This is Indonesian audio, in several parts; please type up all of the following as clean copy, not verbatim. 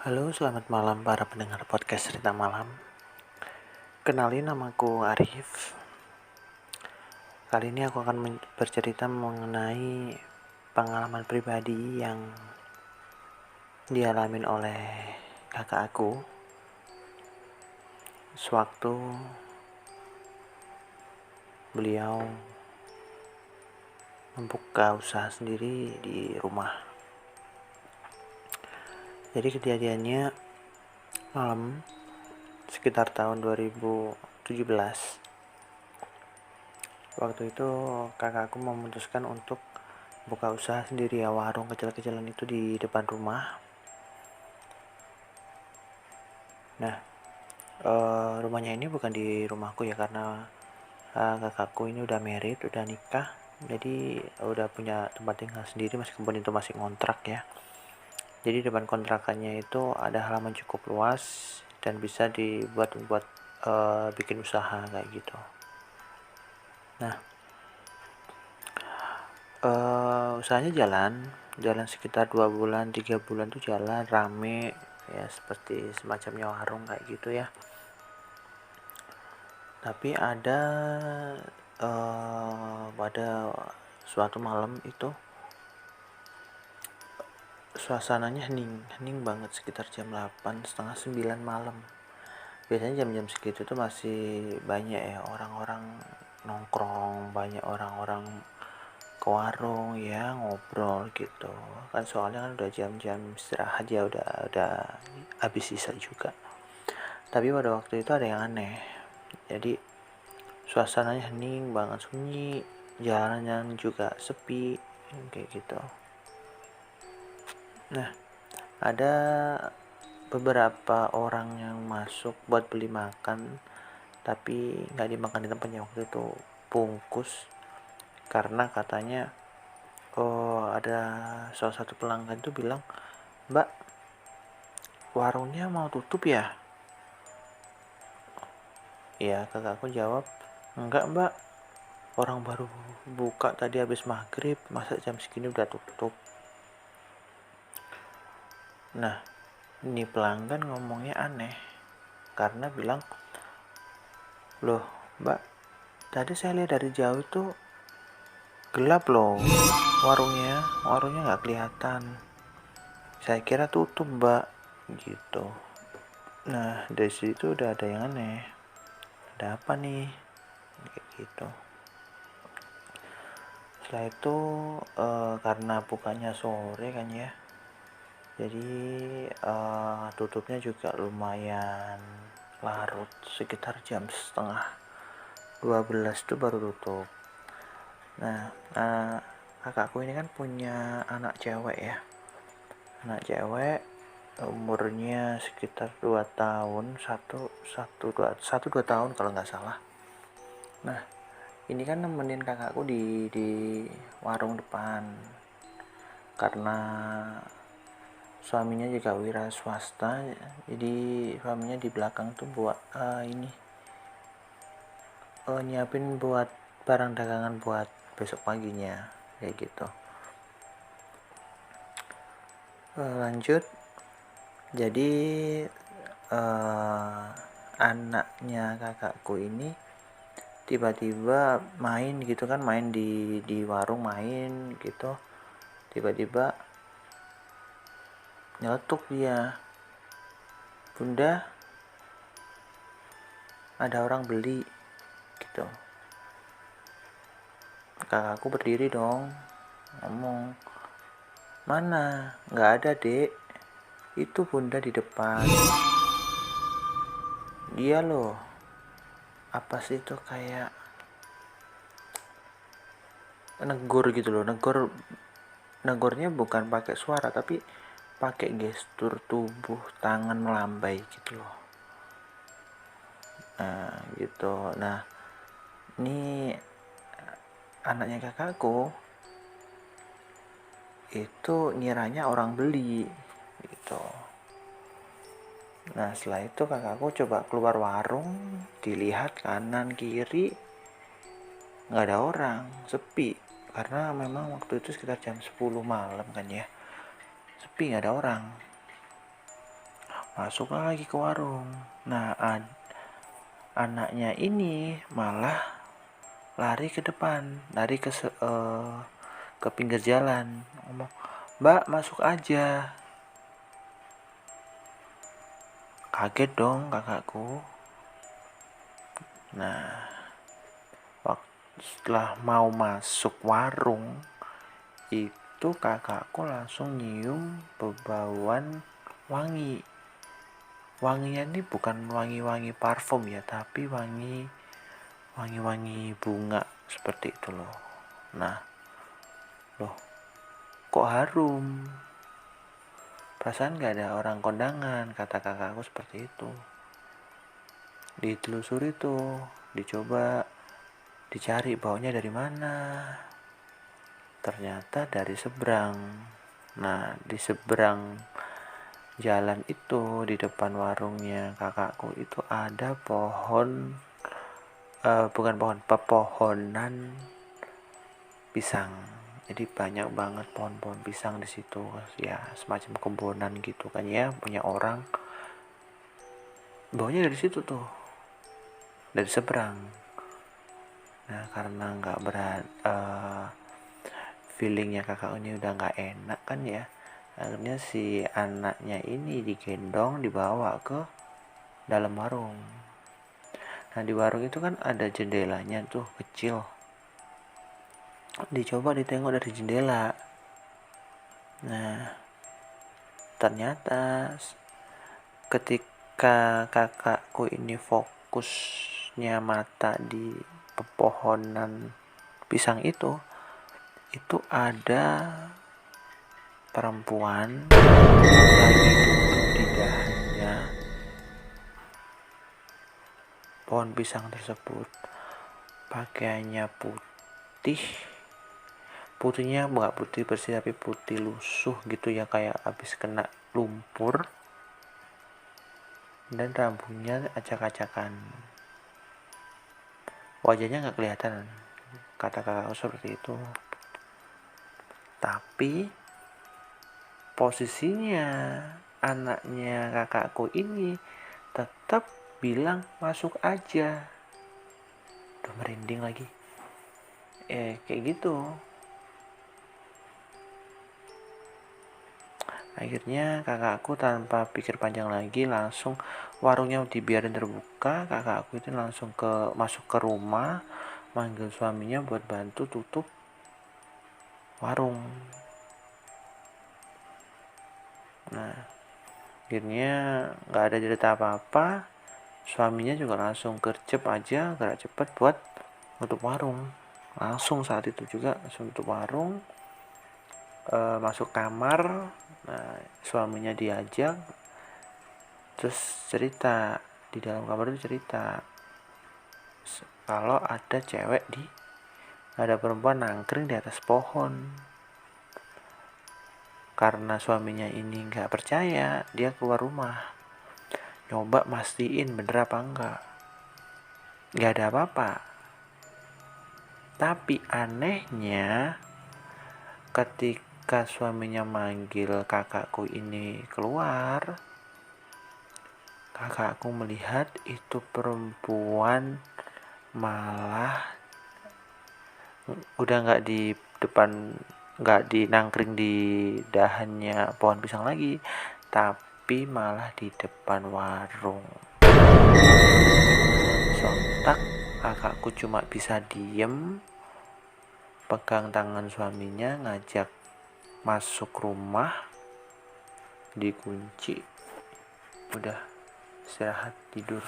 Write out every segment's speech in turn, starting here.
Halo, selamat malam para pendengar podcast Cerita Malam. Kenalin, namaku Arif. Kali ini aku akan bercerita mengenai pengalaman pribadi yang dialamin oleh kakak aku sewaktu beliau membuka usaha sendiri di rumah. Jadi kejadiannya malam sekitar tahun 2017. Waktu itu kakakku memutuskan untuk buka usaha sendiri, ya, warung kecil-kecilan itu di depan rumah. Nah, rumahnya ini bukan di rumahku ya, karena kakakku ini udah married, udah nikah, jadi udah punya tempat tinggal sendiri, meskipun itu masih ngontrak ya. Jadi depan kontrakannya itu ada halaman cukup luas dan bisa dibuat bikin usaha kayak gitu. Nah, usahanya jalan sekitar 2 bulan 3 bulan tuh jalan rame ya, seperti semacamnya warung kayak gitu ya. Tapi ada pada suatu malam itu suasananya hening banget sekitar jam 8, setengah 9 malam. Biasanya jam-jam segitu tuh masih banyak ya orang-orang nongkrong, banyak orang-orang ke warung ya, ngobrol gitu kan, soalnya kan udah jam-jam istirahat ya, udah habis sisa juga. Tapi pada waktu itu ada yang aneh. Jadi suasananya hening banget, sunyi, jalanan juga sepi kayak gitu. Nah, ada beberapa orang yang masuk buat beli makan, tapi nggak dimakan di tempatnya. Waktu itu bungkus, karena katanya ada salah satu pelanggan tuh bilang, "Mbak, warungnya mau tutup ya?" Ya, kakakku jawab, "Enggak mbak, orang baru buka tadi habis maghrib, masa jam segini udah tutup?" Nah, ini pelanggan ngomongnya aneh, karena bilang, "Loh mbak, tadi saya lihat dari jauh tuh gelap loh, warungnya nggak kelihatan. Saya kira tutup mbak," gitu. Nah, dari situ udah ada yang aneh. Ada apa nih? Kayak gitu. Setelah itu karena bukanya sore kan ya, jadi tutupnya juga lumayan larut, sekitar jam setengah 12 tuh baru tutup. Nah, kakakku ini kan punya anak cewek ya, umurnya sekitar 2 tahun, 2 tahun kalau nggak salah. Nah, ini kan nemenin kakakku di warung depan, karena suaminya juga wira swasta, jadi suaminya di belakang tuh buat nyiapin buat barang dagangan buat besok paginya kayak gitu. Lanjut, jadi anaknya kakakku ini tiba-tiba main gitu kan, main di warung, main gitu, tiba-tiba nyeletuk dia, "Bunda, ada orang beli," gitu. Kakakku berdiri dong, ngomong, "Mana? Nggak ada dek, itu bunda di depan." Dia loh, apa sih itu, kayak negur gitu loh, negurnya bukan pakai suara tapi pakai gestur tubuh, tangan melambai gitu loh. Nah gitu. Nah, ini anaknya kakakku itu ngiranya orang beli gitu. Nah, setelah itu kakakku coba keluar warung, dilihat kanan kiri nggak ada orang, sepi, karena memang waktu itu sekitar jam 10 malam kan ya, sepi, nggak ada orang. masuk lagi ke warung. Nah, anaknya ini malah lari ke depan, lari ke pinggir jalan, ngomong, "Mbak, masuk aja." Kaget dong kakakku. Nah, setelah mau masuk warung, itu kakakku langsung nyium bauan wangi. Wanginya ini bukan wangi-wangi parfum ya, tapi wangi bunga seperti itu loh. Nah, loh, kok harum? Perasaan gak ada orang kondangan, kata kakakku seperti itu. Ditelusuri tuh, dicoba, dicari baunya dari mana. Ternyata dari seberang. Nah, di seberang jalan itu, di depan warungnya kakakku itu ada pepohonan pisang. Jadi banyak banget pohon-pohon pisang di situ, ya semacam kebun gitu kan ya, punya orang. Baunya dari situ tuh, dari seberang. Nah, karena nggak feelingnya kakak ini udah nggak enak kan ya, akhirnya si anaknya ini digendong, dibawa ke dalam warung. Nah, di warung itu kan ada jendelanya tuh kecil, dicoba ditengok dari jendela. Nah, ternyata ketika kakakku ini fokusnya mata di pepohonan pisang itu ada perempuan lagi duduk di dahannya pohon pisang tersebut. Pakaiannya putihnya nggak putih bersih, tapi putih lusuh gitu ya, kayak habis kena lumpur. Dan rambutnya acak-acakan, wajahnya nggak kelihatan, kata kakakku seperti itu. Tapi posisinya anaknya kakakku ini tetap bilang masuk aja. Udah merinding lagi. Kayak gitu. Akhirnya kakakku tanpa pikir panjang lagi langsung, warungnya dibiarin terbuka, kakakku itu langsung masuk ke rumah, manggil suaminya buat bantu tutup warung. Nah, akhirnya nggak ada cerita apa-apa, suaminya juga langsung gercep aja, gerak cepet buat tutup warung. Langsung saat itu juga langsung tutup warung, masuk kamar. Nah, suaminya diajak, terus cerita di dalam kamar itu, cerita kalau ada perempuan nangkring di atas pohon. Karena suaminya ini nggak percaya, dia keluar rumah, nyoba mastiin bener apa enggak, nggak ada apa-apa. Tapi anehnya, ketika suaminya manggil kakakku ini keluar, kakakku melihat itu perempuan malah udah nggak dinangkring di dahannya pohon pisang lagi, tapi malah di depan warung. Sontak kakakku cuma bisa diem, pegang tangan suaminya, ngajak masuk rumah, dikunci, udah istirahat tidur.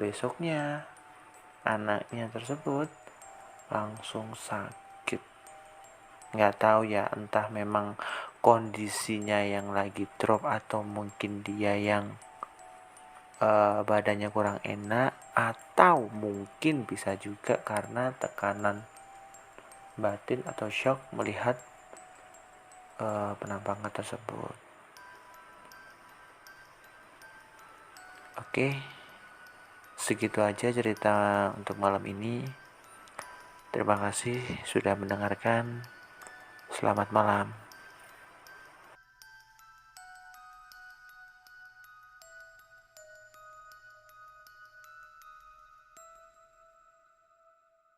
Besoknya anaknya tersebut langsung sakit. Nggak tahu ya, entah memang kondisinya yang lagi drop atau mungkin dia yang badannya kurang enak, atau mungkin bisa juga karena tekanan batin atau shock melihat penampakan tersebut. Oke, segitu aja cerita untuk malam ini. Terima kasih sudah mendengarkan. Selamat malam.